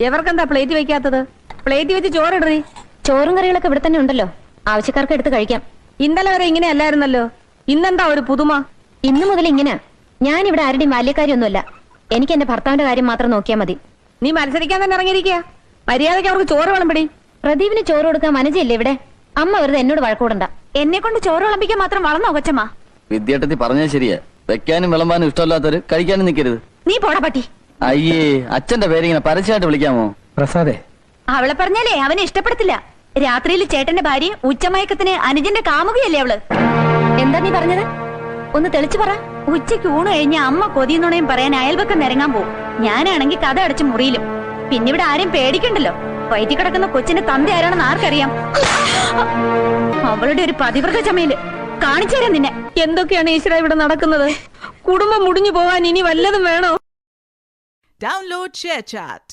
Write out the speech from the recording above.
എവർക്കെന്താ plate വെക്കാത്തത്? Plate വെച്ച് ചോറിടറി. ചോറും കറികളൊക്കെ ഇവിടെ തന്നെ ഉണ്ടല്ലോ, ആവശ്യക്കാർക്ക് എടുത്ത് കഴിക്കാം. ഇന്നലെ വരെ ഇങ്ങനെ അല്ലായിരുന്നല്ലോ, ഇന്നെന്താ ഒരു പുതുമ? ഇന്നു മുതൽ ഇങ്ങനെ. ഞാൻ ഇവിടെ ആരുടെയും ബാല്യക്കാരിയൊന്നുമല്ല. എനിക്ക് എന്റെ ഭർത്താവിന്റെ കാര്യം മാത്രം നോക്കിയാൽ മതി. നീ മത്സരിക്കാൻ തന്നെ ഇറങ്ങിയിരിക്കുക. മര്യാദയ്ക്ക് അവർക്ക് ചോറ് വിളമ്പടി. പ്രദീപിന് ചോറ് കൊടുക്കാൻ മനസ്സില്ലേ ഇവിടെ? അമ്മ വെറുതെ എന്നോട് വഴക്കൂടണ്ട. എന്നെ കൊണ്ട് ചോറ് വിളമ്പിക്കാൻ മാത്രം വളർന്നോ കൊച്ചമ്മ? വിദ്യാർത്ഥി പറഞ്ഞത് ശരിയാ. വെക്കാനും വിളമ്പാനും ഇഷ്ടമല്ലാത്തവര് കഴിക്കാനും നിൽക്കരുത്. നീ പോടാ പട്ടി. അയ്യേ, അച്ഛന്റെ പേരിങ്ങനെ പരസ്യമായിട്ട് വിളിക്കാമോ? പ്രസാദേ, അവളെ പറഞ്ഞാലേ അവനെ ഇഷ്ടപ്പെടത്തില്ല. രാത്രിയിൽ ചേട്ടന്റെ ഭാര്യ ഉച്ചമയക്കത്തിന് അനുജന്റെ കാമുകയല്ലേ അവള്. എന്താ നീ പറഞ്ഞത്? ഒന്ന് തെളിച്ചു പറ. ഉച്ചയ്ക്ക് ഊണ് കഴിഞ്ഞ അമ്മ കൊതിയുന്നുണയും പറയാൻ അയൽവക്കം നിരങ്ങാൻ പോവും. ഞാനാണെങ്കിൽ കഥ അടച്ച് മുറിയിലും. പിന്നെ ഇവിടെ ആരും പേടിക്കണ്ടല്ലോ. വയറ്റി കിടക്കുന്ന കൊച്ചിന്റെ തന്ത ആരാണെന്ന് ആർക്കറിയാം? അവളുടെ ഒരു പതിവ്രത ചമയില് കാണിച്ചു തരാം നിന്നെ. എന്തൊക്കെയാണ് ഈശ്വര ഇവിടെ നടക്കുന്നത്? കുടുംബം മുടിഞ്ഞു പോവാൻ ഇനി വല്ലതും വേണോ? Download ShareChat.